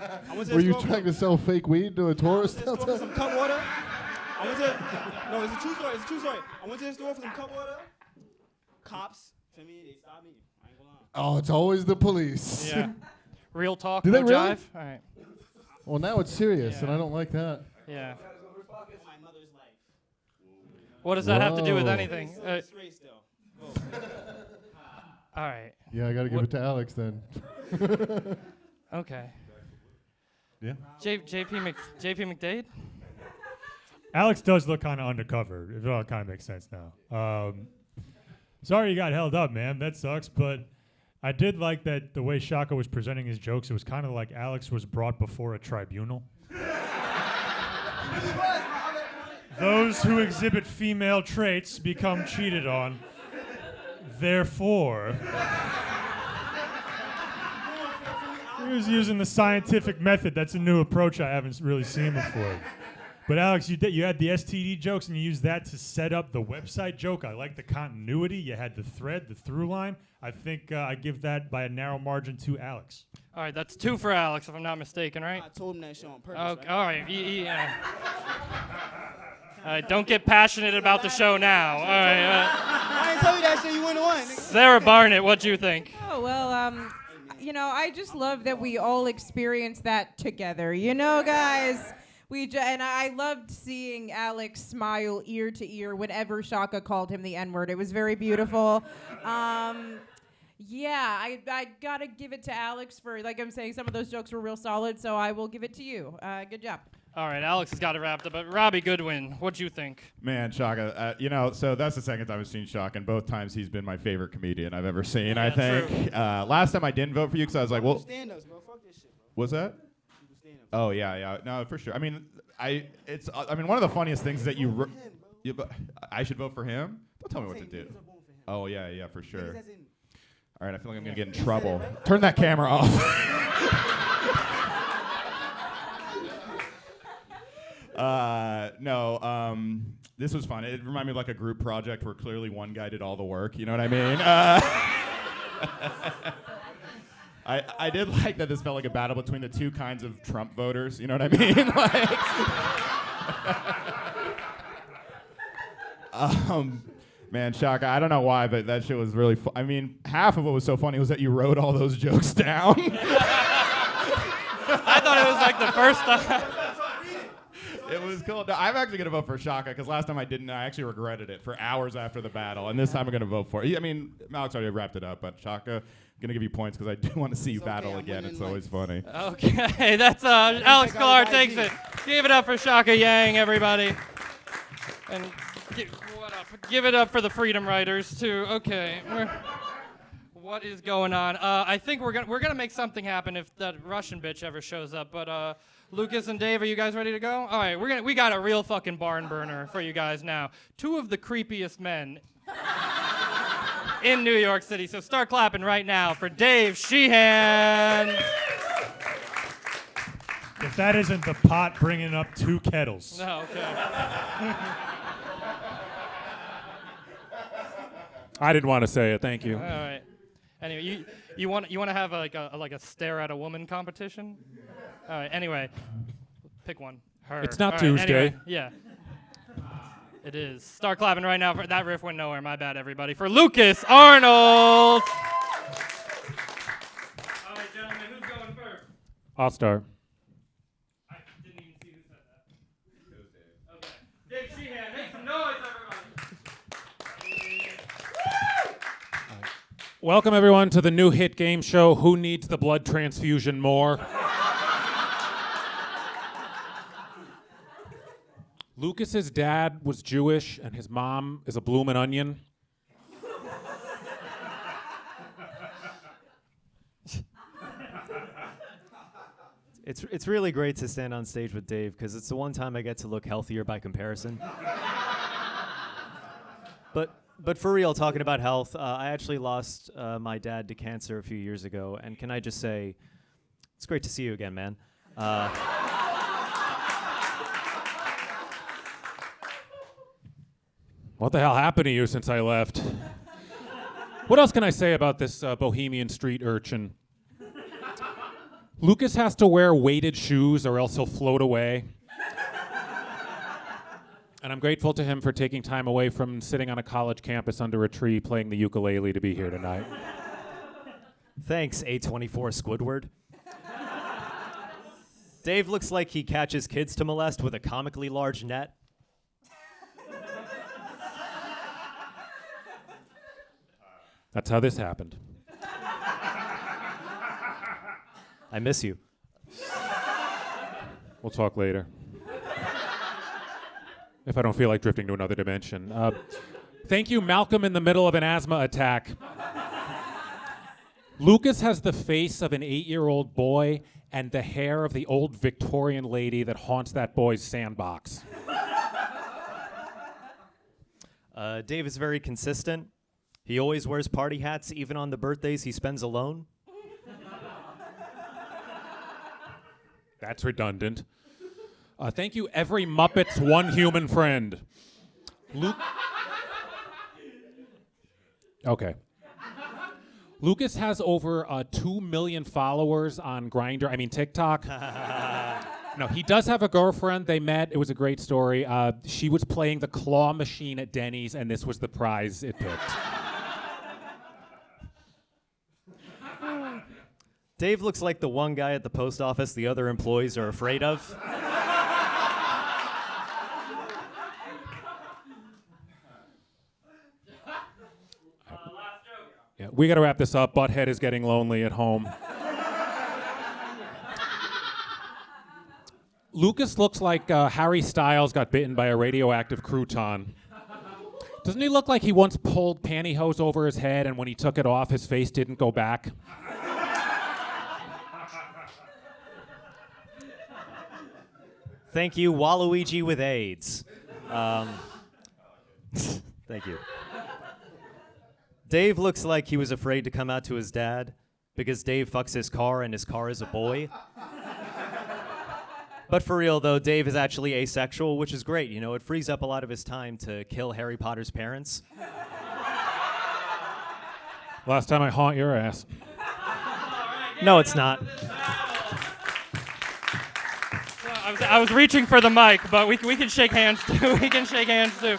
Speaker 4: Were you trying to sell fake weed to a tourist?
Speaker 12: I went to the store for some cut water. No, it's a true story. It's a true story. I went to the store for some cut water. Cops, to me, they stopped me. I ain't gonna lie.
Speaker 4: Oh, it's always the police.
Speaker 1: Yeah. Real talk,
Speaker 4: Do
Speaker 1: no
Speaker 4: they really?
Speaker 1: jive? All right.
Speaker 4: Well, now it's serious,
Speaker 1: Yeah.
Speaker 4: and I don't like that.
Speaker 1: Yeah. What does that have to do with
Speaker 4: Whoa.
Speaker 1: anything? All right.
Speaker 4: Yeah, I got to give it to Alex then.
Speaker 1: Okay.
Speaker 4: Yeah.
Speaker 1: JP McDade?
Speaker 3: Alex does look kind of undercover. It all kind of makes sense now. Sorry you got held up, man. That sucks. But I did like that the way Shaka was presenting his jokes. It was kind of like Alex was brought before a tribunal. Those who exhibit female traits become cheated on. Therefore, he was using the scientific method. That's a new approach I haven't really seen before. But Alex, you had the STD jokes, and you used that to set up the website joke. I like the continuity. You had the thread, the through line. I think I give that by a narrow margin to Alex.
Speaker 1: All right, that's 2 for Alex, if I'm not mistaken, right?
Speaker 12: I told him that shit on purpose.
Speaker 1: Okay,
Speaker 12: right?
Speaker 1: all right. Yeah. All right, don't get passionate about the show now. All right.
Speaker 12: I didn't tell you that shit. You wouldn't have won.
Speaker 1: Sarah Barnitt, what'd you think?
Speaker 2: Oh, well, you know, I just love that we all experience that together. You know, guys? And I loved seeing Alex smile ear to ear whenever Shaka called him the N-word. It was very beautiful. Yeah, I got to give it to Alex for, like I'm saying, some of those jokes were real solid, so I will give it to you. Good job.
Speaker 1: All right, Alex has got it wrapped up. But Robbie Goodwin, what'd you think?
Speaker 5: Man, Shaka, so that's the second time I've seen Shaka, and both times he's been my favorite comedian I've ever seen,
Speaker 1: Yeah,
Speaker 5: I think.
Speaker 1: true.
Speaker 5: Last time I didn't vote for you because I was like, well...
Speaker 12: Stand-ups, bro. Fuck this shit, bro.
Speaker 5: What's that?
Speaker 12: Stand-ups.
Speaker 5: Oh yeah. No, for sure. I mean, I mean, one of the funniest things is that I should vote for him. Don't tell me what to do. Oh yeah, for sure. All right, I feel like I'm gonna get in trouble. Turn that camera off. No. This was fun. It reminded me of like a group project where clearly one guy did all the work. You know what I mean? I did like that this felt like a battle between the two kinds of Trump voters. You know what I mean? Man, Shaka, I don't know why, but that shit was really I mean, half of what was so funny was that you wrote all those jokes down.
Speaker 1: I thought it was like the first time.
Speaker 5: It was cool. No, I'm actually going to vote for Shaka because last time I didn't. I actually regretted it for hours after the battle. And this time I'm going to vote for it. I mean, Alex already wrapped it up, but Shaka, going to give you points because I do want to see you battle again. It's always funny.
Speaker 1: Okay, that's Alex Shklar takes it. Give it up for Shaka Yang, everybody. And give it up for the Freedom Riders, too. Okay. What is going on? I think we're gonna make something happen if that Russian bitch ever shows up. But Lukas and Dave, are you guys ready to go? All right, we got a real fucking barn burner for you guys now. Two of the creepiest men in New York City. So start clapping right now for Dave Sheehan.
Speaker 3: If that isn't the pot bringing up two kettles.
Speaker 1: No, okay.
Speaker 13: I didn't want to say it. Thank you.
Speaker 1: All right. Anyway, you want to have like a stare at a woman competition? All right. Anyway, pick one. Her.
Speaker 13: It's not
Speaker 1: All right,
Speaker 13: Tuesday.
Speaker 1: Anyway, yeah. It is. Start clapping right now. That riff went nowhere. My bad, everybody. For Lukas Arnold. All right, gentlemen, who's going first?
Speaker 13: I'll start.
Speaker 1: I didn't even see who said that. Okay. Dave Sheehan, make some noise, everybody.
Speaker 13: Welcome, everyone, to the new hit game show, Who Needs the Blood Transfusion More? Lukas's dad was Jewish, and his mom is a bloomin' onion.
Speaker 14: It's really great to stand on stage with Dave because it's the one time I get to look healthier by comparison. But for real, talking about health, I actually lost my dad to cancer a few years ago, and can I just say, it's great to see you again, man.
Speaker 13: What the hell happened to you since I left? What else can I say about this bohemian street urchin? Lukas has to wear weighted shoes or else he'll float away. And I'm grateful to him for taking time away from sitting on a college campus under a tree playing the ukulele to be here tonight.
Speaker 14: Thanks, A24 Squidward. Dave looks like he catches kids to molest with a comically large net.
Speaker 13: That's how this happened.
Speaker 14: I miss you.
Speaker 13: We'll talk later. If I don't feel like drifting to another dimension. Thank you, Malcolm in the middle of an asthma attack. Lukas has the face of an 8-year-old boy and the hair of the old Victorian lady that haunts that boy's sandbox.
Speaker 14: Dave is very consistent. He always wears party hats, even on the birthdays he spends alone.
Speaker 13: That's redundant. Thank you, every Muppet's one human friend. Okay. Lukas has over 2 million followers on TikTok. No, he does have a girlfriend. They met. It was a great story. She was playing the claw machine at Denny's, and this was the prize it picked.
Speaker 14: Dave looks like the one guy at the post office the other employees are afraid of.
Speaker 13: Yeah, we got to wrap this up. Butthead is getting lonely at home. Lukas looks like Harry Styles got bitten by a radioactive crouton. Doesn't he look like he once pulled pantyhose over his head and when he took it off, his face didn't go back?
Speaker 14: Thank you, Waluigi with AIDS. Thank you. Dave looks like he was afraid to come out to his dad because Dave fucks his car and his car is a boy. But for real, though, Dave is actually asexual, which is great. You know, it frees up a lot of his time to kill Harry Potter's parents.
Speaker 13: Last time I haunt your ass.
Speaker 14: No, it's not.
Speaker 1: I was reaching for the mic, but we can shake hands too. We can shake hands too.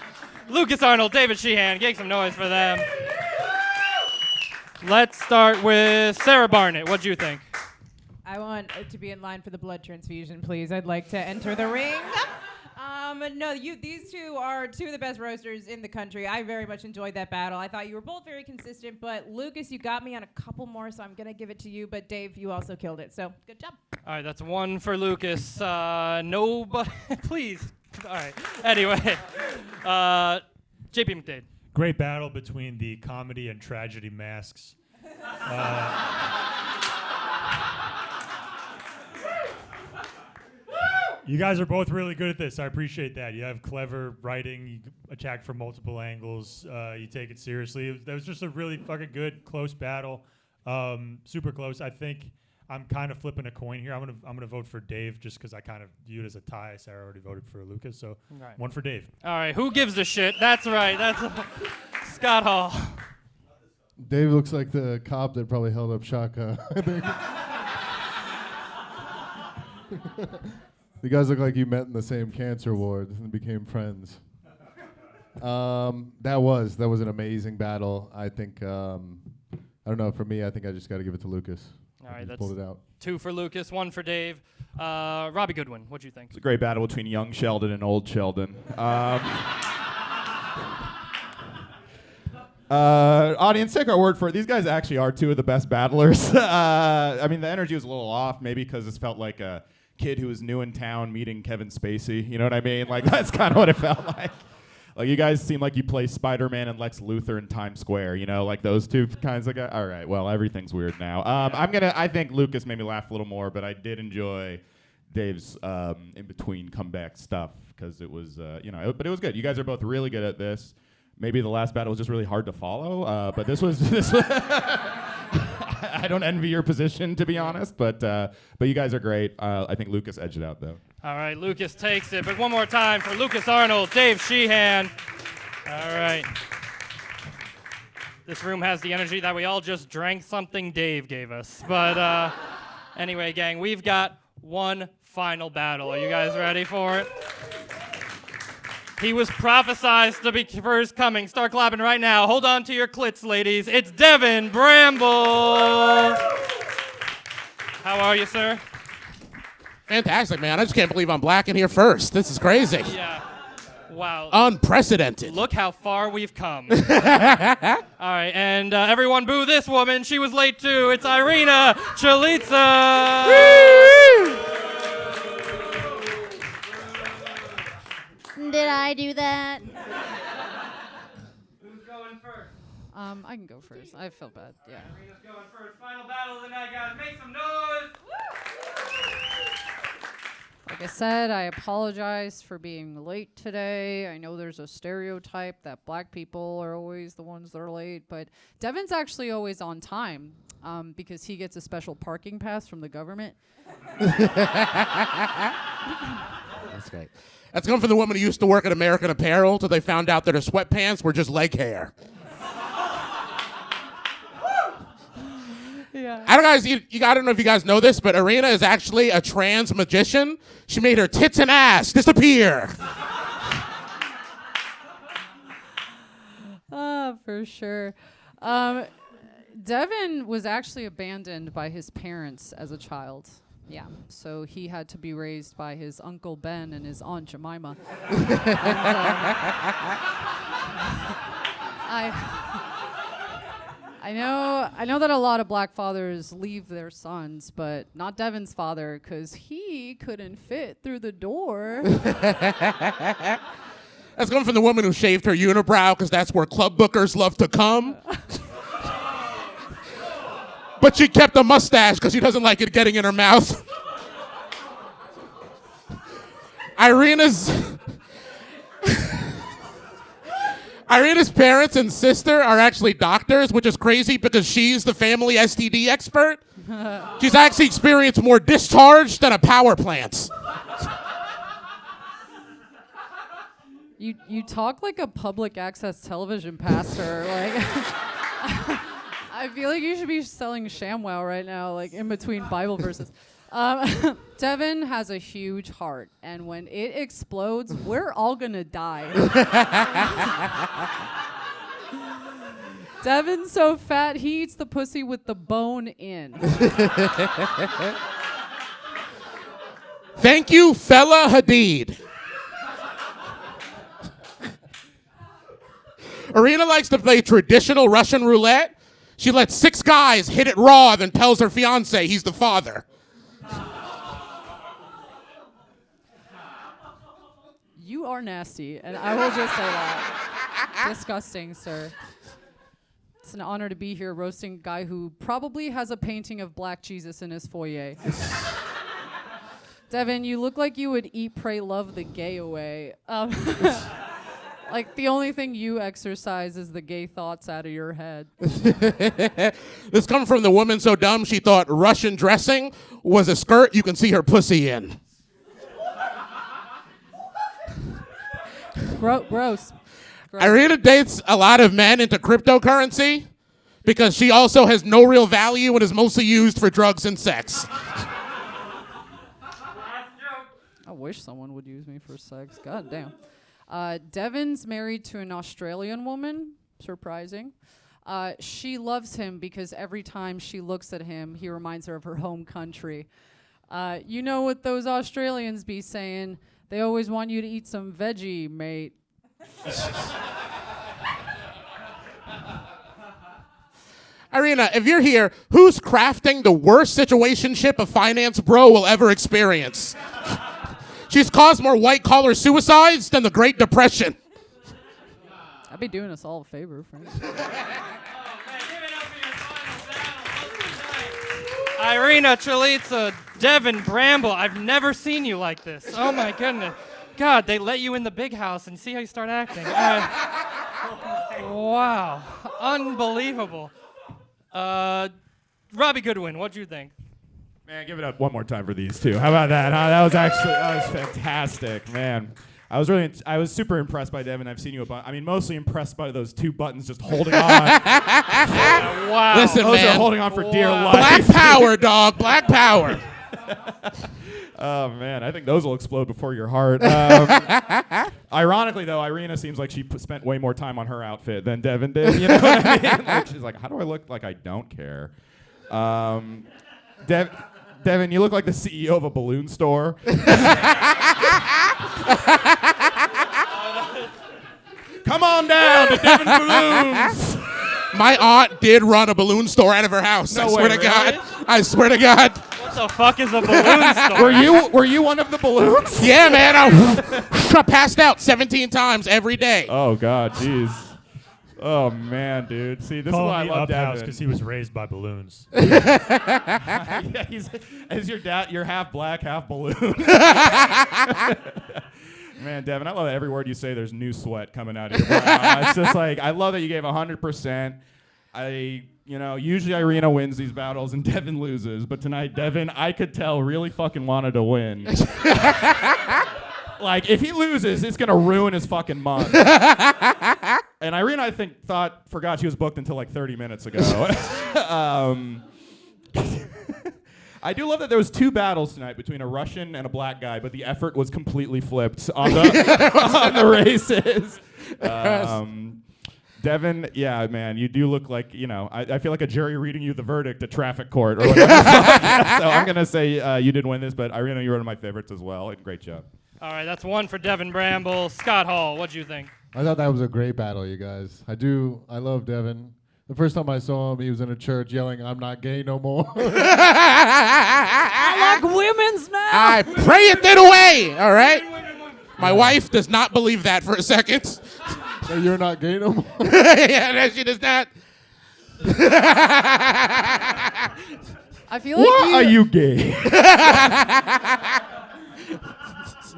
Speaker 1: Lukas, Arnold, David, Sheehan. Make some noise for them. Let's start with Sarah Barnett. What'd you think?
Speaker 2: I want to be in line for the blood transfusion, please. I'd like to enter the ring. No, these two are two of the best roasters in the country. I very much enjoyed that battle. I thought you were both very consistent, but Lukas, you got me on a couple more, so I'm going to give it to you. But Dave, you also killed it, so good job.
Speaker 1: All right, that's one for Lukas. Nobody, please. All right. Anyway, JP McDade.
Speaker 3: Great battle between the comedy and tragedy masks. You guys are both really good at this. I appreciate that. You have clever writing. You attack from multiple angles. You take it seriously. That was just a really fucking good, close battle. Super close. I think I'm kind of flipping a coin here. I'm gonna vote for Dave just because I kind of view it as a tie. Sarah already voted for Lukas, so
Speaker 1: Right.
Speaker 3: one for Dave.
Speaker 1: All right, who gives a shit? That's right. That's Scott Hall.
Speaker 4: Dave looks like the cop that probably held up Shaka. I think. You guys look like you met in the same cancer ward and became friends. That was an amazing battle. I think, I don't know, for me, I think I just got to give it to Lukas.
Speaker 1: All right,
Speaker 4: He
Speaker 1: that's
Speaker 4: pulled it out.
Speaker 1: 2 for Lukas, 1 for Dave. Robbie Goodwin, what'd you think?
Speaker 5: It's a great battle between young Sheldon and old Sheldon. Audience, take our word for it. These guys actually are two of the best battlers. I mean, the energy was a little off, maybe because this felt like a kid who was new in town meeting Kevin Spacey. You know what I mean? Like, that's kind of what it felt like. Like, you guys seem like you play Spider-Man and Lex Luthor in Times Square, you know, like those two kinds of guys. All right, well, everything's weird now. I think Lukas made me laugh a little more, but I did enjoy Dave's in-between comeback stuff because it was, but it was good. You guys are both really good at this. Maybe the last battle was just really hard to follow, but this was I don't envy your position, to be honest, but you guys are great. I think Lukas edged it out, though.
Speaker 1: All right, Lukas takes it, but one more time for Lukas Arnold, Dave Sheehan. All right. This room has the energy that we all just drank something Dave gave us. But anyway, gang, we've got one final battle. Are you guys ready for it? He was prophesized to be first coming. Start clapping right now. Hold on to your clits, ladies. It's Devin Bramble. How are you, sir?
Speaker 15: Fantastic, man. I just can't believe I'm black in here first. This is crazy.
Speaker 1: Yeah. Wow.
Speaker 15: Unprecedented.
Speaker 1: Look how far we've come. All right, and everyone boo this woman. She was late, too. It's Irina Chelidze.
Speaker 16: Did I do that?
Speaker 1: Who's going first?
Speaker 17: I can go first. I feel bad. Yeah.
Speaker 1: Irina's going first. Final battle of the night, guys. Make some noise.
Speaker 17: Like I said, I apologize for being late today. I know there's a stereotype that black people are always the ones that are late, but Devin's actually always on time because he gets a special parking pass from the government.
Speaker 15: That's great. That's coming from the woman who used to work at American Apparel till they found out that her sweatpants were just leg hair.
Speaker 17: Yeah.
Speaker 15: I don't know if you guys know this, but Irina is actually a trans magician. She made her tits and ass disappear.
Speaker 17: For sure. Devin was actually abandoned by his parents as a child. Yeah, so he had to be raised by his Uncle Ben and his Aunt Jemima. I know that a lot of black fathers leave their sons, but not Devin's father, because he couldn't fit through the door.
Speaker 15: That's coming from the woman who shaved her unibrow because that's where club bookers love to come. But she kept a mustache because she doesn't like it getting in her mouth. Irina's parents and sister are actually doctors, which is crazy because she's the family STD expert. She's actually experienced more discharge than a power plant.
Speaker 17: You talk like a public access television pastor. Like, I feel like you should be selling ShamWow right now, like in between Bible verses. Devin has a huge heart, and when it explodes, we're all gonna die. Devin's so fat, he eats the pussy with the bone in.
Speaker 15: Thank you, fella Hadid. Irina likes to play traditional Russian roulette. She lets 6 guys hit it raw, then tells her fiance he's the father.
Speaker 17: You are nasty, and I will just say that. Disgusting, sir. It's an honor to be here roasting a guy who probably has a painting of Black Jesus in his foyer. Devin, you look like you would eat, pray, love the gay away. Like, the only thing you exercise is the gay thoughts out of your head.
Speaker 15: This comes from the woman so dumb she thought Russian dressing was a skirt you can see her pussy in.
Speaker 17: Gross.
Speaker 15: Irina dates a lot of men into cryptocurrency because she also has no real value and is mostly used for drugs and sex.
Speaker 17: I wish someone would use me for sex. God damn. Devin's married to an Australian woman. Surprising. She loves him because every time she looks at him, he reminds her of her home country. You know what those Australians be saying? They always want you to eat some veggie, mate.
Speaker 15: Irina, if you're here, who's crafting the worst situationship a finance bro will ever experience? She's caused more white-collar suicides than the Great Depression.
Speaker 17: I'd be doing us all a favor, frankly.
Speaker 1: Irina, Chelidze, Devin, Bramble, I've never seen you like this. Oh my goodness. God, they let you in the big house and see how you start acting. Wow. Unbelievable. Robbie Goodwin, what'd you think?
Speaker 5: Man, give it up one more time for these two. How about that? Huh? That was fantastic, man. I was super impressed by Devin. I've seen you mostly impressed by those 2 buttons just holding on.
Speaker 1: Wow.
Speaker 15: Listen,
Speaker 5: those
Speaker 15: man.
Speaker 5: are holding on for dear life.
Speaker 15: Black power, dog. Black power.
Speaker 5: Oh, man. I think those will explode before your heart. Ironically, though, Irina seems like she spent way more time on her outfit than Devin did. You know what I mean? Like, she's like, how do I look like I don't care? Devin, you look like the CEO of a balloon store. Come on down to Devin Balloons.
Speaker 15: My aunt did run a balloon store out of her house.
Speaker 5: No
Speaker 15: I swear
Speaker 5: way,
Speaker 15: to God.
Speaker 5: really?
Speaker 15: I swear to God.
Speaker 1: What the fuck is a balloon store?
Speaker 5: Were you one of the balloons?
Speaker 15: Yeah, man. I passed out 17 times every day.
Speaker 5: Oh, God, jeez. Oh, man, dude. See, this is why I love Devin.
Speaker 3: Because he was raised by balloons.
Speaker 5: Yeah, as your dad, you're half black, half balloon. Man, Devin, I love that every word you say, there's new sweat coming out of your brow. It's just like, I love that you gave 100%. Usually Irina wins these battles and Devin loses, but tonight, Devin, I could tell, really fucking wanted to win. Like, if he loses, it's going to ruin his fucking month. And Irina, I think, forgot she was booked until like 30 minutes ago. I do love that there was 2 battles tonight between a Russian and a black guy, but the effort was completely flipped on the races. Devin, yeah, man, you do look like, I feel like a jury reading you the verdict at traffic court or whatever. So I'm going to say you did win this, but Irina, you're one of my favorites as well, and great job.
Speaker 1: All right, that's 1 for Devin Bramble. Scott Hall, what'd you think?
Speaker 4: I thought that was a great battle, you guys. I love Devin. The first time I saw him, he was in a church yelling, "I'm not gay no more."
Speaker 17: I like women's now.
Speaker 15: I pray it that away, all right? My wife does not believe that for a second.
Speaker 4: So you're not gay no more?
Speaker 15: Yeah, no, she does not.
Speaker 17: I feel like
Speaker 5: Why are you gay?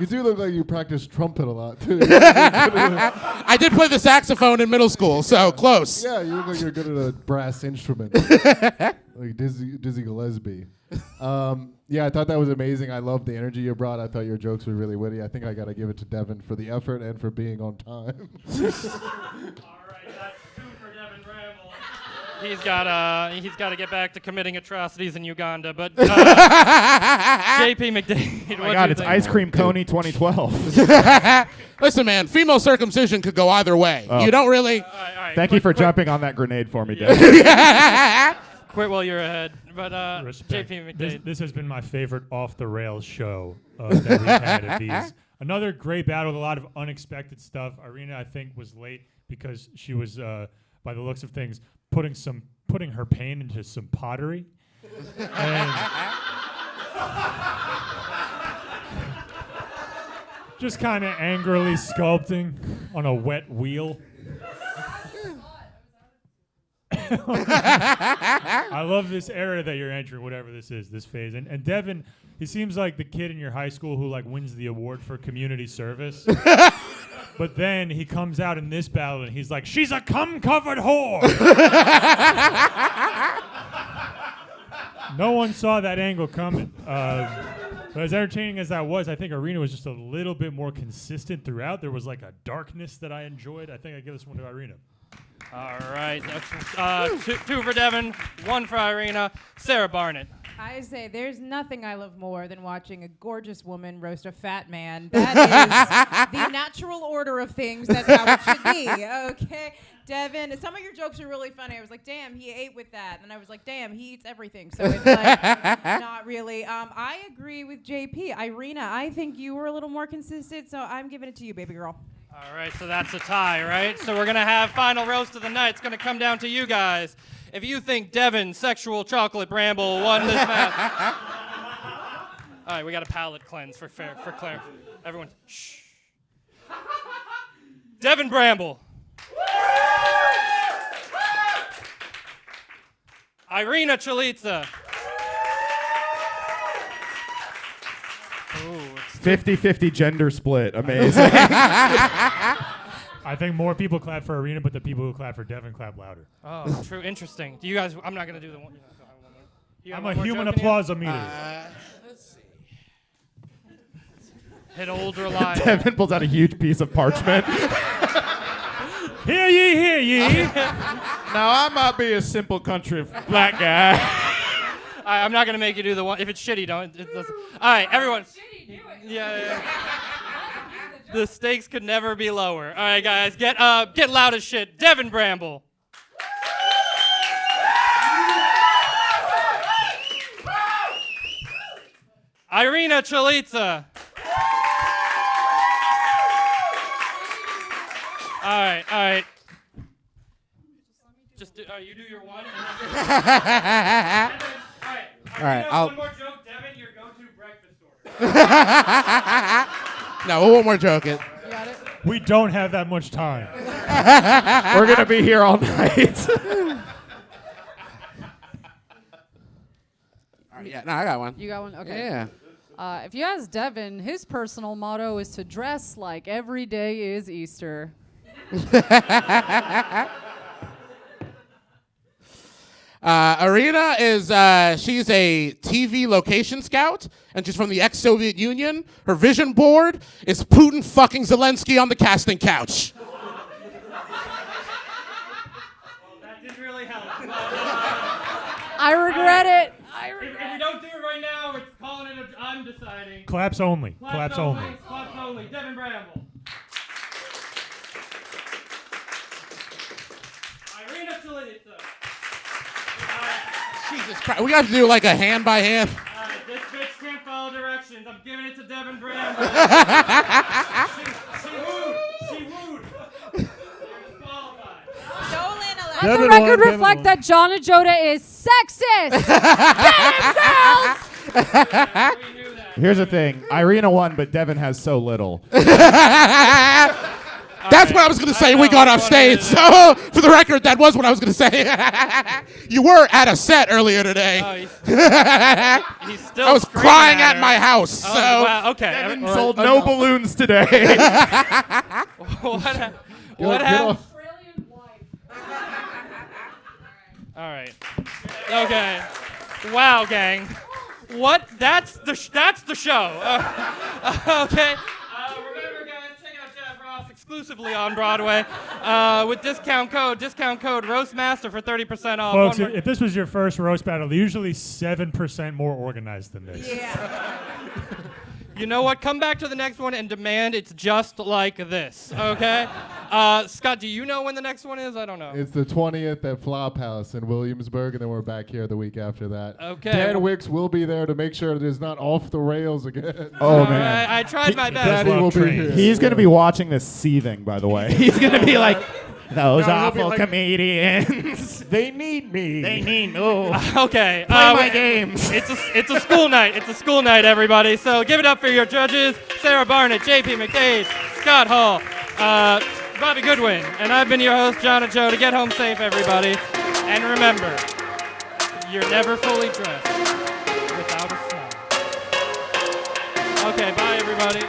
Speaker 4: You do look like you practice trumpet a lot, too.
Speaker 15: I did play the saxophone in middle school, so close.
Speaker 4: Yeah, you look like you're good at a brass instrument. Like Dizzy Gillespie. Yeah, I thought that was amazing. I loved the energy you brought. I thought your jokes were really witty. I think I got to give it to Devin for the effort and for being on time.
Speaker 1: All right, that's 2 for Devin Bramble. He's got to get back to committing atrocities in Uganda. But JP McDade,
Speaker 5: Oh my God, it's Ice Cream Coney 2012.
Speaker 15: Listen, man, female circumcision could go either way.
Speaker 5: Oh.
Speaker 15: You don't really.
Speaker 1: All right,
Speaker 5: Thank you for jumping on that grenade for me, Dave.
Speaker 1: Quit while you're ahead. But
Speaker 3: Respect.
Speaker 1: JP McDade.
Speaker 3: This has been my favorite off the rails show that we've had of these. Another great battle with a lot of unexpected stuff. Irina, I think, was late because she was, by the looks of things, putting her pain into some pottery. And just kind of angrily sculpting on a wet wheel. I love this era that you're entering, whatever this is, this phase. And Devin, he seems like the kid in your high school who like wins the award for community service. But then he comes out in this battle and he's like, she's a cum-covered whore. No one saw that angle coming. But as entertaining as that was, I think Irina was just a little bit more consistent throughout. There was like a darkness that I enjoyed. I think I give this one to Irina.
Speaker 1: All right, that's 2 for Devin, 1 for Irina. Sarah Barnett.
Speaker 2: I say there's nothing I love more than watching a gorgeous woman roast a fat man. That is the natural order of things. That's how it should be. Okay, Devin, some of your jokes are really funny. I was like, damn, he ate with that. And I was like, damn, he eats everything. So it's like, not really. I agree with JP. Irina, I think you were a little more consistent, so I'm giving it to you, baby girl.
Speaker 1: All right, so that's a tie, right? So we're going to have final roast of the night. It's going to come down to you guys. If you think Devin, sexual chocolate Bramble, won this match. All right, we got a palate cleanse for Claire. Everyone, shh. Devin Bramble. Irina Chelidze.
Speaker 5: 50-50 gender split. Amazing.
Speaker 3: I think more people clap for Irina, but the people who clap for Devin clap louder.
Speaker 1: Oh, true. Interesting. Do you guys? I'm not gonna do the one.
Speaker 3: I'm a human applause meter.
Speaker 1: Let's see. Hit older line.
Speaker 5: Devin pulls out a huge piece of parchment.
Speaker 3: Hear ye, hear ye.
Speaker 5: Now I might be a simple country black guy.
Speaker 1: I'm not gonna make you do the one. If it's shitty, don't. All right, everyone. Yeah. The stakes could never be lower. All right, guys, get loud as shit. Devin Bramble. Irina Chelidze. All right. Just you do your one.
Speaker 15: All right, I'll.
Speaker 1: One more joke, Devin. Your go-to breakfast order.
Speaker 15: No, we won't more joke it.
Speaker 3: We don't have that much time.
Speaker 5: We're going to be here all night.
Speaker 11: Yeah, no, I got one.
Speaker 17: You got one? Okay.
Speaker 11: Yeah.
Speaker 17: If you ask Devin, his personal motto is to dress like every day is Easter.
Speaker 15: Irina is, she's a TV location scout, and she's from the ex-Soviet Union. Her vision board is Putin fucking Zelensky on the casting couch.
Speaker 1: That didn't really help.
Speaker 17: I regret it.
Speaker 1: If we don't do it right now, we're calling it I'm deciding.
Speaker 3: Claps only. Claps only.
Speaker 1: Claps only. Devin Bramble. Irina Chelidze.
Speaker 15: Jesus Christ. We have to do like a hand by hand.
Speaker 1: All right, this bitch can't follow directions. I'm giving it to Devin Bramble. She wooed. You're disqualified.
Speaker 17: Let the record reflect that John and Joda is sexist. Get it, girls!
Speaker 5: Here's the thing. Irina won, but Devin has so little.
Speaker 1: All
Speaker 15: That's what I was going to say. We got off stage. So, for the record, that was what I was going to say. You were at a set earlier today.
Speaker 1: Oh, he's still
Speaker 15: I was
Speaker 1: screaming
Speaker 15: crying
Speaker 1: at
Speaker 15: at my
Speaker 1: her.
Speaker 15: house.
Speaker 1: Oh,
Speaker 15: So.
Speaker 1: wow, okay.
Speaker 5: Devin sold no balloons today.
Speaker 1: What
Speaker 4: Get
Speaker 1: happened?
Speaker 4: off.
Speaker 1: All right. Okay. Wow, gang. What? That's the show. Okay. Remember, guys, check out Jeff Ross exclusively on Broadway with discount code Roastmaster for 30% off.
Speaker 3: Folks,
Speaker 1: One more-
Speaker 3: if this was your first roast battle, they're usually 7% more organized than this.
Speaker 2: Yeah.
Speaker 1: You know what? Come back to the next one and demand it's just like this, okay? Scott, do you know when the next one is? I don't know.
Speaker 4: It's the 20th at Flophouse in Williamsburg, and then we're back here the week after that.
Speaker 1: Okay.
Speaker 4: Dan Wicks will be there to make sure it is not off the rails again.
Speaker 5: Oh, man.
Speaker 1: I tried my best.
Speaker 4: Daddy will be here.
Speaker 5: He's going to be watching this seething, by the way. He's going to be like, those
Speaker 15: No, he'll be
Speaker 5: awful
Speaker 15: like-
Speaker 5: comedians. They need me.
Speaker 15: They need me.
Speaker 1: Okay.
Speaker 15: Play my games.
Speaker 1: It's a school night. It's a school night, everybody. So give it up for your judges: Sarah Barnitt, JP McDade, Scott Hall, Robbie Goodwin, and I've been your host, John and Joe. To get home safe, everybody. And remember, you're never fully dressed without a smile. Okay, bye, everybody.